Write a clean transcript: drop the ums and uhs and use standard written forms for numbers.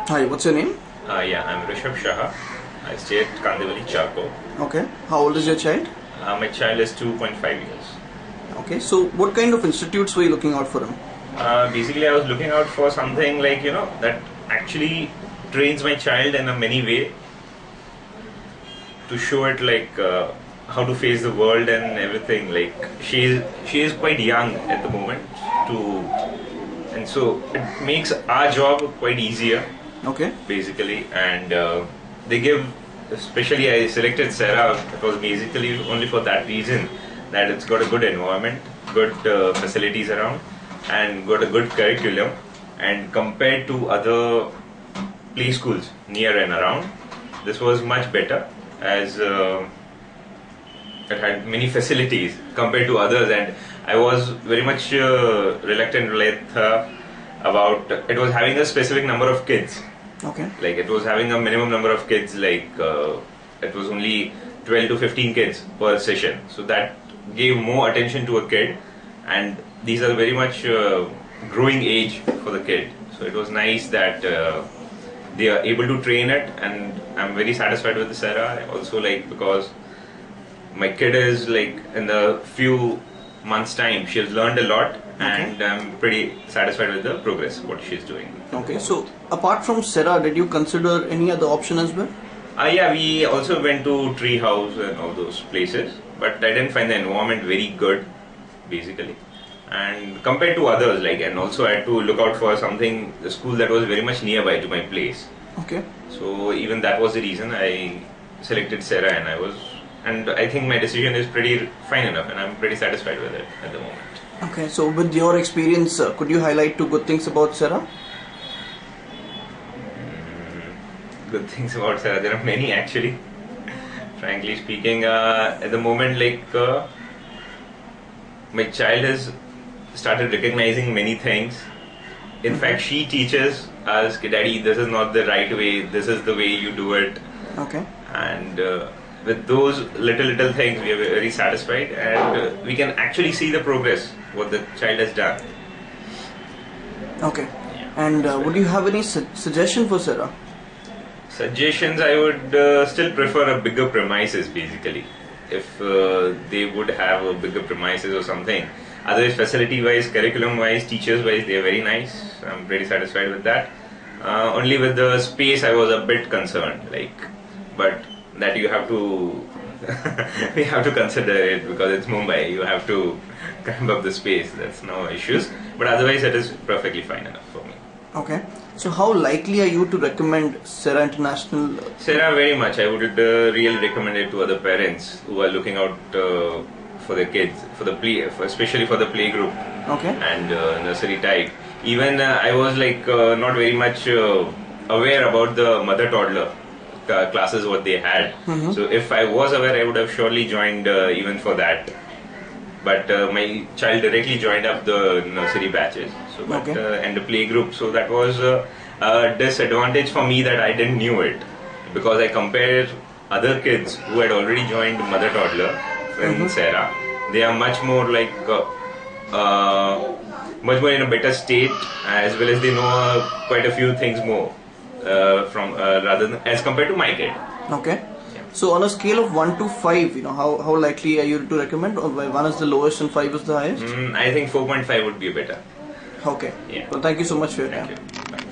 Hi, what's your name? Yeah, I'm Rishabh Shah. I stay at Kandivali, Charco. Okay. How old is your child? My child is 2.5 years. Okay. So, what kind of institutes were you looking out for him? Basically, I was looking out for something like, that actually trains my child in a many way to show it how to face the world and everything. Like she is quite young at the moment and so it makes our job quite easier. Okay. Basically, and they give. Especially, I selected Sarah. It was basically only for that reason that it's got a good environment, good facilities around, and got a good curriculum. And compared to other play schools near and around, this was much better as it had many facilities compared to others. And I was very much reluctant with her about it was having a specific number of kids. Okay. Like it was having a minimum number of kids, it was only 12 to 15 kids per session. So that gave more attention to a kid, and these are very much growing age for the kid. So it was nice that they are able to train it, and I'm very satisfied with the Sarah. Also, because my kid is in the few months' time, she has learned a lot. And I'm pretty satisfied with the progress, what she's doing. Okay, so apart from Sarah, did you consider any other option as well? Yeah, we also went to Tree House and all those places, but I didn't find the environment very good, basically. And compared to others, and also I had to look out for the school that was very much nearby to my place. Okay. So even that was the reason I selected Sarah, and I think my decision is pretty fine enough, and I'm pretty satisfied with it at the moment. Okay, so with your experience, could you highlight two good things about Sarah? Good things about Sarah, there are many actually. Frankly speaking, at the moment, my child has started recognizing many things. In fact, she teaches us, Daddy, this is not the right way, this is the way you do it. Okay. And with those little things, we are very satisfied, and we can actually see the progress what the child has done. Okay. Yeah. And would you have any suggestion for Sarah? Suggestions, I would still prefer a bigger premises, basically. If they would have a bigger premises or something. Otherwise, facility-wise, curriculum-wise, teachers-wise, they are very nice. I'm pretty satisfied with that. Only with the space, I was a bit concerned. But that you have to we have to consider it because it's Mumbai. You have to cramp up the space. That's no issues. But otherwise, it is perfectly fine enough for me. Okay. So how likely are you to recommend Sarah International? Sarah, very much. I would really recommend it to other parents who are looking out for their kids, especially for the play group. Okay. And nursery type. Even I was not very much aware about the mother toddler classes what they had. Mm-hmm. So if I was aware, I would have surely joined even for that. But my child directly joined up the nursery batches, and the play group. So that was a disadvantage for me that I didn't knew it, because I compared other kids who had already joined mother toddler in Sarah. They are much more much more in a better state, as well as they know quite a few things more rather than as compared to my kid. Okay. So on a scale of 1 to 5, how likely are you to recommend? Or 1 is the lowest and 5 is the highest? I think 4.5 would be better. Okay. Yeah. Well, thank you so much for your Thank time. you. Bye.